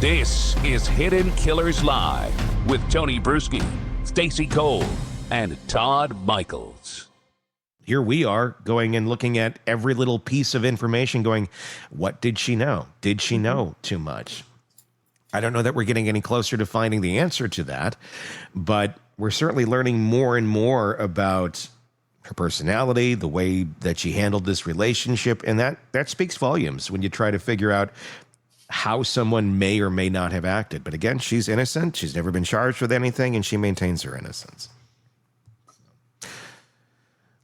This is Hidden Killers Live with Tony Bruschi, Stacey Cole, and Todd Michaels. Here we are going and looking at every little piece of information going, what did she know? Did she know too much? I don't know that we're getting any closer to finding the answer to that, but we're certainly learning more and more about her personality, the way that she handled this relationship, and that speaks volumes when you try to figure out how someone may or may not have acted. But again, she's innocent. She's never been charged with anything, and she maintains her innocence.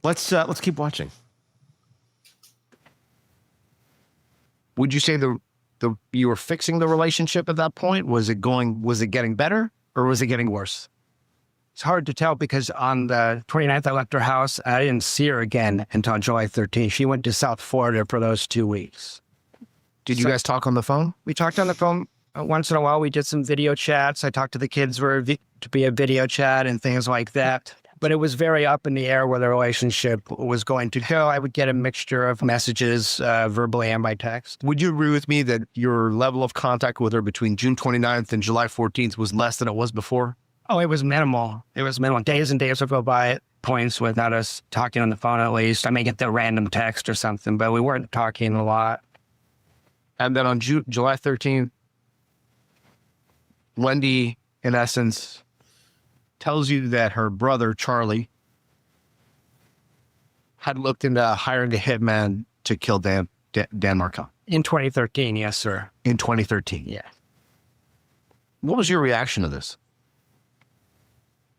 Let's keep watching. Would you say you were fixing the relationship at that point? Was it getting better, or was it getting worse? It's hard to tell because on the 29th, I left her house. I didn't see her again until July 13th. She went to South Florida for those 2 weeks. Did you guys talk on the phone? We talked on the phone once in a while. We did some video chats. I talked to the kids to be a video chat and things like that. But it was very up in the air where the relationship was going to go. I would get a mixture of messages verbally and by text. Would you agree with me that your level of contact with her between June 29th and July 14th was less than it was before? Oh, it was minimal. It was minimal. Days and days would go by at points without us talking on the phone at least. I may get the random text or something, but we weren't talking a lot. And then on July 13th, Wendy, in essence, tells you that her brother, Charlie, had looked into hiring a hitman to kill Dan Markel. In 2013, yes, sir. In 2013? Yeah. What was your reaction to this?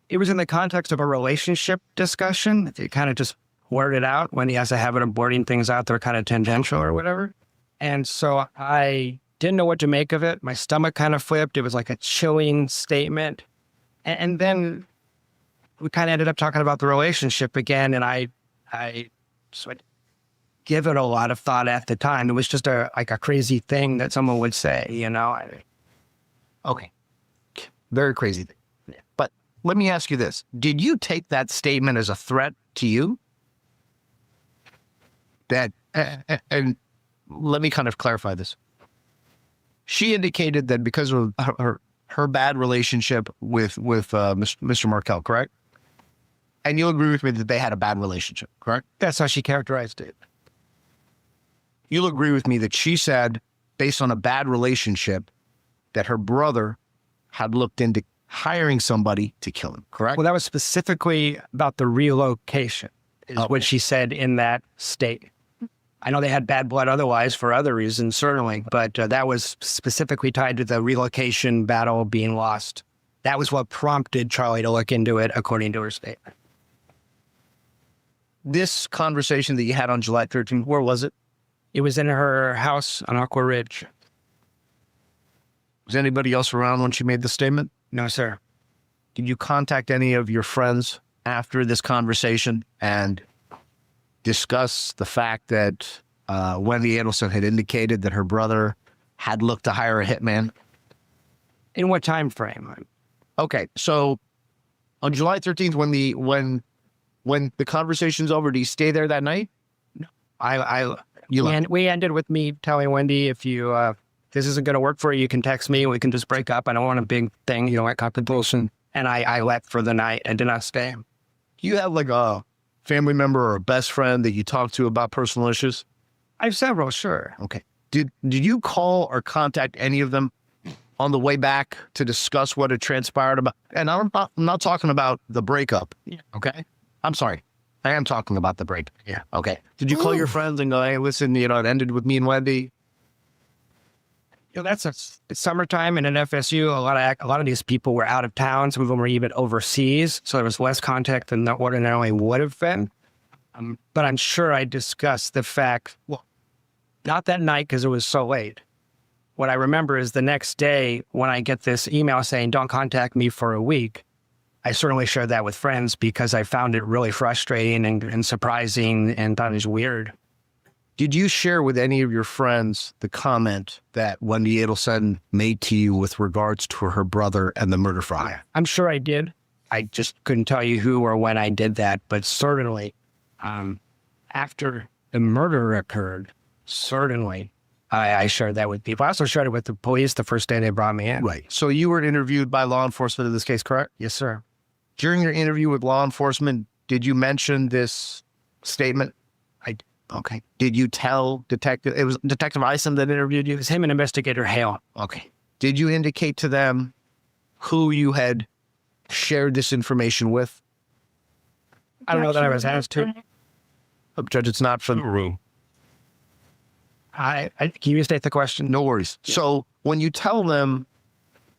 It was in the context of a relationship discussion. It kind of just blurted out when he has a habit of blurting things out that are kind of tangential or whatever. And so I didn't know what to make of it. My stomach kind of flipped. It was like a chilling statement. And then we kind of ended up talking about the relationship again. And I give it a lot of thought at the time. It was just a crazy thing that someone would say, you know. Okay. Very crazy thing. Yeah. But let me ask you this. Did you take that statement as a threat to you? And let me kind of clarify this. She indicated that because of her bad relationship with Mr. Markel, correct? And you'll agree with me that they had a bad relationship, correct? That's how she characterized it. You'll agree with me that she said, based on a bad relationship, that her brother had looked into hiring somebody to kill him, correct? Well, that was specifically about the relocation, is what she said in that state. I know they had bad blood otherwise for other reasons, certainly, but that was specifically tied to the relocation battle being lost. That was what prompted Charlie to look into it, according to her statement. This conversation that you had on July 13th, where was it? It was in her house on Aqua Ridge. Was anybody else around when she made the statement? No, sir. Did you contact any of your friends after this conversation and discuss the fact that Wendy Adelson had indicated that her brother had looked to hire a hitman? In what time frame? Okay, so on July 13th, when the conversation's over, do you stay there that night? No, we ended with me telling Wendy, if you this isn't going to work for you, you can text me. We can just break up. I don't want a big thing, you know, like competition. And I left for the night. I did not stay. Do you have like a family member or a best friend that you talk to about personal issues? I have several, sure. Okay. Did you call or contact any of them on the way back to discuss what had transpired about? And I'm not talking about the breakup. Yeah. Okay. I'm sorry. I am talking about the breakup. Yeah. Okay. Did you call your friends and go, hey, listen, you know, it ended with me and Wendy? You know, it's summertime, and in FSU, a lot of these people were out of town. Some of them were even overseas, so there was less contact than there ordinarily would have been. But I'm sure I discussed the fact, well, not that night because it was so late. What I remember is the next day when I get this email saying, don't contact me for a week, I certainly shared that with friends because I found it really frustrating and surprising and thought it was weird. Did you share with any of your friends the comment that Wendy Adelson made to you with regards to her brother and the murder file? I'm sure I did. I just couldn't tell you who or when I did that, but certainly after the murder occurred, certainly I shared that with people. I also shared it with the police the first day they brought me in. Right. So you were interviewed by law enforcement in this case, correct? Yes, sir. During your interview with law enforcement, did you mention this statement? Okay. Did you tell it was Detective Ison that interviewed you? It was him and Investigator Hale. Okay. Did you indicate to them who you had shared this information with? I don't know that I was asked to. Judge, it's not from the room. Can you restate the question? No worries. Yeah. So when you tell them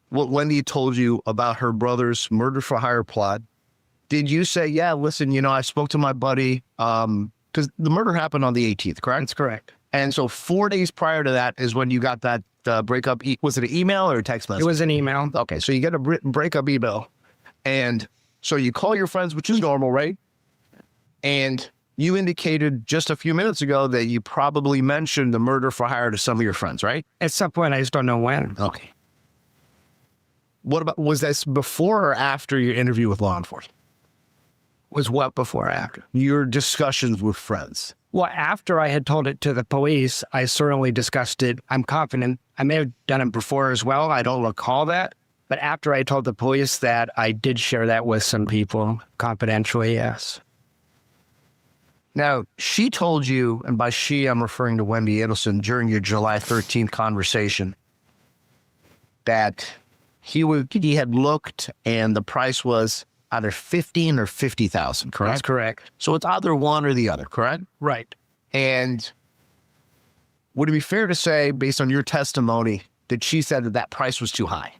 what Wendy told you about her brother's murder for hire plot, did you say, yeah, listen, I spoke to my buddy, because the murder happened on the 18th, correct? That's correct. And so 4 days prior to that is when you got that breakup. Was it an email or a text message? It was an email. Okay, so you get a breakup email. And so you call your friends, which is normal, right? And you indicated just a few minutes ago that you probably mentioned the murder for hire to some of your friends, right? At some point, I just don't know when. Okay. Was this before or after your interview with law enforcement? Was what before or after? Your discussions with friends. Well, after I had told it to the police, I certainly discussed it. I'm confident. I may have done it before as well. I don't recall that. But after I told the police that, I did share that with some people confidentially, yes. Now, she told you, and by she, I'm referring to Wendy Adelson, during your July 13th conversation, that he had looked and the price was either 15 or 50,000, correct? That's correct. So it's either one or the other, correct? Right. And would it be fair to say, based on your testimony, that she said that price was too high?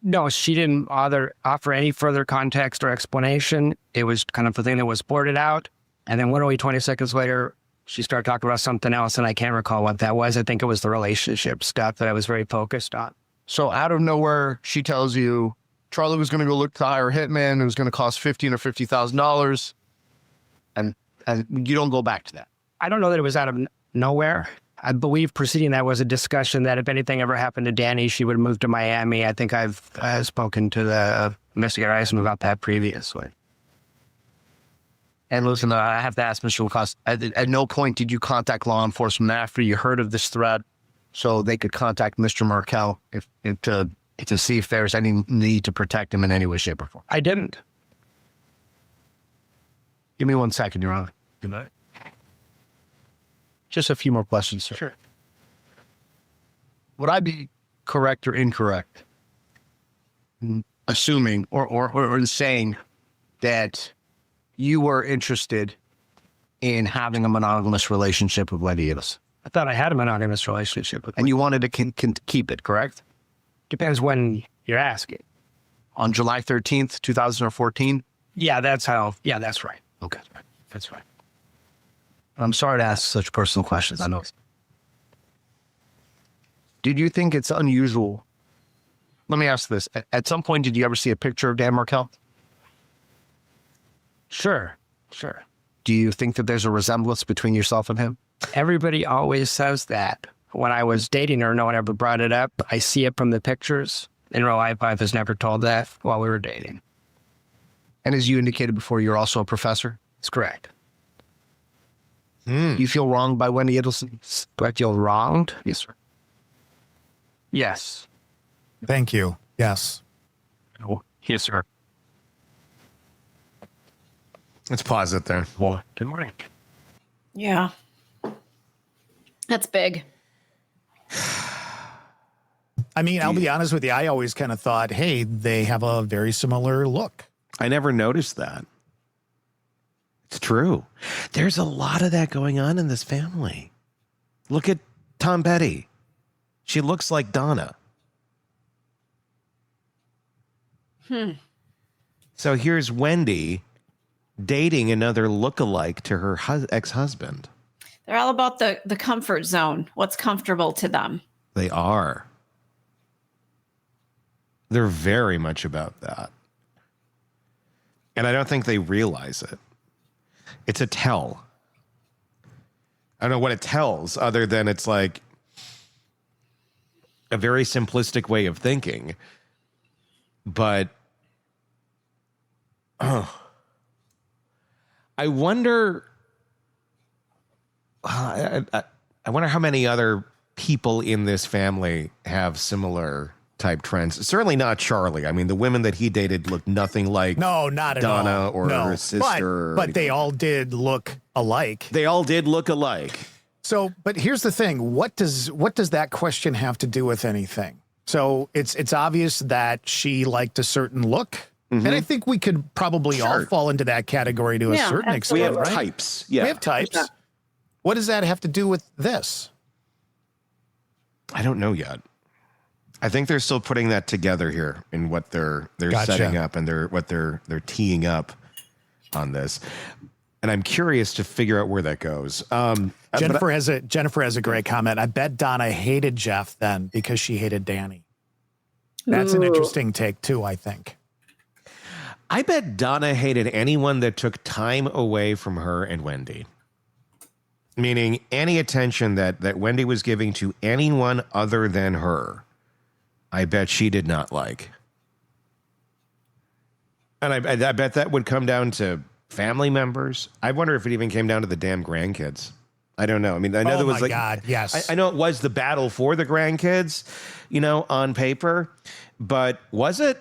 No, she didn't offer any further context or explanation. It was kind of the thing that was blurted out. And then literally 20 seconds later, she started talking about something else, and I can't recall what that was. I think it was the relationship stuff that I was very focused on. So out of nowhere, she tells you Charlie was going to go look to hire a hitman. It was going to cost $15,000 or $50,000. And you don't go back to that. I don't know that it was out of nowhere. I believe preceding that was a discussion that if anything ever happened to Danny, she would move to Miami. I think I've spoken to the investigator Eisen about that previously. And listen, I have to ask Mr. Lacoste, at no point did you contact law enforcement after you heard of this threat so they could contact Mr. Markel to see if there's any need to protect him in any way, shape, or form? I didn't. Give me 1 second, Your Honor. Good night. Just a few more questions, sir. Sure. Would I be correct or incorrect in assuming or in saying that you were interested in having a monogamous relationship with Wendy Adelson? I thought I had a monogamous relationship with And you wanted to keep it, correct? Depends when you're asking. On July 13th, 2014? Yeah, that's right. Okay. That's right. I'm sorry to ask such personal questions. I know. Did you think it's unusual? Let me ask this. At some point, did you ever see a picture of Dan Markel? Sure. Do you think that there's a resemblance between yourself and him? Everybody always says that. When I was dating her, no one ever brought it up. I see it from the pictures. In real life, I was never told that while we were dating. And as you indicated before, you're also a professor? That's correct. You feel wronged by Wendy Adelson? Do I feel wronged? Yes, sir. Yes. Thank you. Yes. Oh, yes, sir. Let's pause it there. Well, good morning. Yeah. That's big. I mean, I'll be honest with you. I always kind of thought, hey, they have a very similar look. I never noticed that. It's true. There's a lot of that going on in this family. Look at Tom Petty. She looks like Donna. So here's Wendy dating another lookalike to her ex-husband. They're all about the comfort zone, what's comfortable to them. They are. They're very much about that. And I don't think they realize it. It's a tell. I don't know what it tells other than it's like a very simplistic way of thinking. But I wonder, I wonder how many other people in this family have similar type trends. Certainly not Charlie. I mean, the women that he dated looked nothing like not at Donna all. or her sister. But they all did look alike. They all did look alike. So, but here's the thing. What does that question have to do with anything? So it's obvious that she liked a certain look. And I think we could probably all fall into that category to a certain extent. We have right? types. Yeah. We have types. Yeah. What does that have to do with this? I don't know yet. I think they're still putting that together here in what they're setting up and what they're teeing up on this. And I'm curious to figure out where that goes. Jennifer has a great comment. I bet Donna hated Jeff then because she hated Danny. That's an interesting take too, I think. I bet Donna hated anyone that took time away from her and Wendy. Meaning any attention that Wendy was giving to anyone other than her, I bet she did not like. And I bet that would come down to family members. I wonder if it even came down to the damn grandkids. I don't know. I mean, I know there was God, yes. I know it was the battle for the grandkids, on paper, but was it?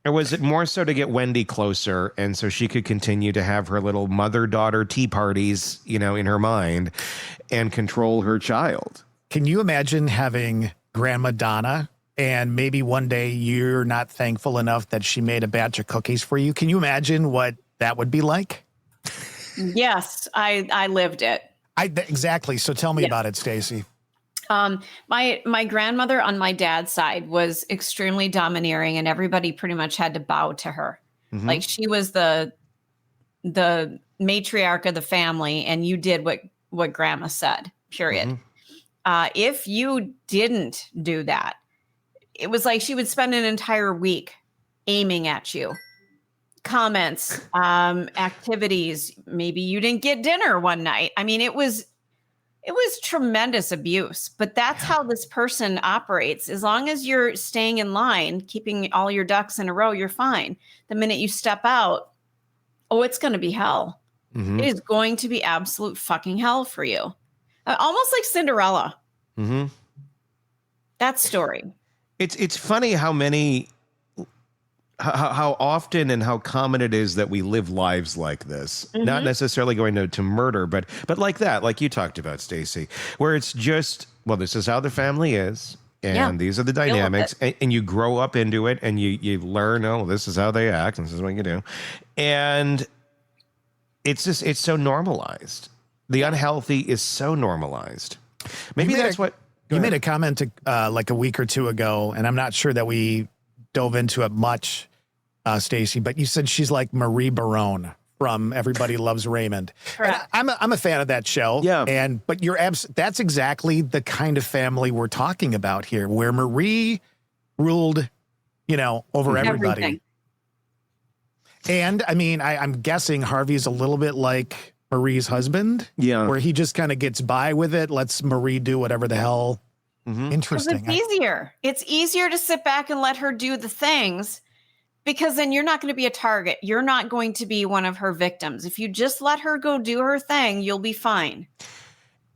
Or was it more so to get Wendy closer and so she could continue to have her little mother-daughter tea parties, in her mind and control her child? Can you imagine having Grandma Donna and maybe one day you're not thankful enough that she made a batch of cookies for you? Can you imagine what that would be like? Yes, I lived it. Exactly. So tell me about it, Stacy. My grandmother on my dad's side was extremely domineering, and everybody pretty much had to bow to her. Mm-hmm. Like she was the matriarch of the family, and you did what grandma said, period. Mm-hmm. If you didn't do that, it was like she would spend an entire week aiming at you. Comments, activities, maybe you didn't get dinner one night. I mean, it was tremendous abuse, but that's how this person operates. As long as you're staying in line, keeping all your ducks in a row, you're fine. The minute you step out, it's going to be hell. Mm-hmm. It is going to be absolute fucking hell for you. Almost like Cinderella. Mm-hmm. That story. It's funny how often and how common it is that we live lives like this, not necessarily going to murder, but like that, like you talked about, Stacy, where it's just, this is how the family is. And these are the dynamics, and you grow up into it and you learn, this is how they act. And this is what you do. And it's so normalized. The unhealthy is so normalized. Maybe that's what you made a comment like a week or two ago, and I'm not sure that we dove into it much, Stacy, but you said she's like Marie Barone from Everybody Loves Raymond. Correct. I'm a fan of that show. Yeah. But that's exactly the kind of family we're talking about here, where Marie ruled, over everybody. Everything. And I mean, I'm guessing Harvey's a little bit like Marie's husband. Yeah. Where he just kind of gets by with it, lets Marie do whatever the hell. Mm-hmm. Interesting. It's easier. It's easier to sit back and let her do the things, because then you're not going to be a target. You're not going to be one of her victims. If you just let her go do her thing, you'll be fine.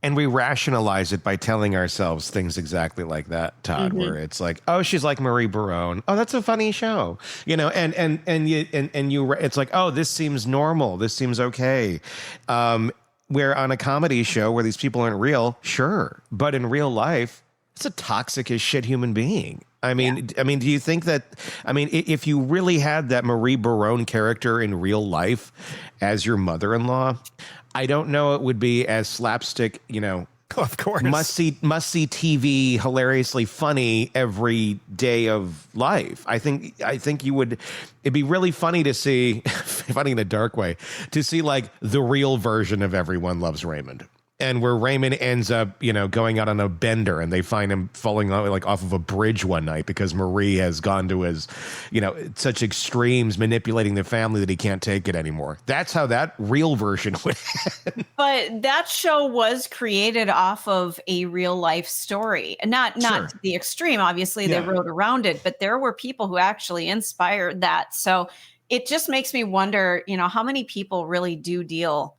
And we rationalize it by telling ourselves things exactly like that, Todd, where it's like, she's like Marie Barone. Oh, that's a funny show. It's like, this seems normal. This seems okay. Where on a comedy show where these people aren't real, sure. But in real life, it's a toxic as shit human being. I mean, do you think that, if you really had that Marie Barone character in real life as your mother-in-law, I don't know it would be as slapstick, of course, must see TV, hilariously funny every day of life. I think it'd be really funny to see, funny in a dark way, to see like the real version of Everyone Loves Raymond. And where Raymond ends up, going out on a bender, and they find him falling off of a bridge one night because Marie has gone to his, such extremes, manipulating the family that he can't take it anymore. That's how that real version would end. But that show was created off of a real life story, not to the extreme. Obviously, they wrote around it, but there were people who actually inspired that. So it just makes me wonder, how many people really do deal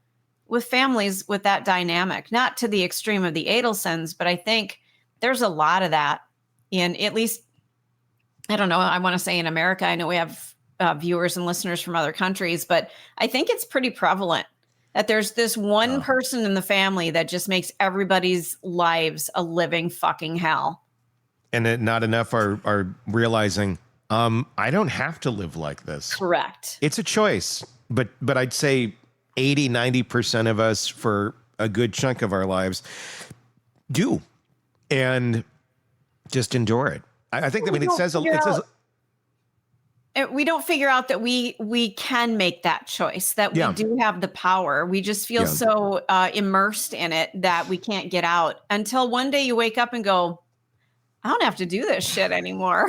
with families with that dynamic, not to the extreme of the Adelsons, but I think there's a lot of that in, at least, I don't know, I want to say in America. I know we have viewers and listeners from other countries, but I think it's pretty prevalent that there's this one person in the family that just makes everybody's lives a living fucking hell. And that not enough are realizing, I don't have to live like this. Correct. It's a choice, but I'd say 80, 90% of us for a good chunk of our lives do, and just endure it. I think, I mean, it says we don't figure out that we can make that choice, that we do have the power. We just feel so immersed in it that we can't get out until one day you wake up and go, I don't have to do this shit anymore.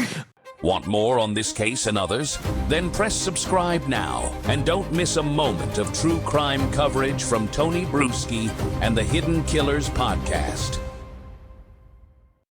Want more on this case and others? Then press subscribe now and don't miss a moment of true crime coverage from Tony Bruschi and the Hidden Killers podcast.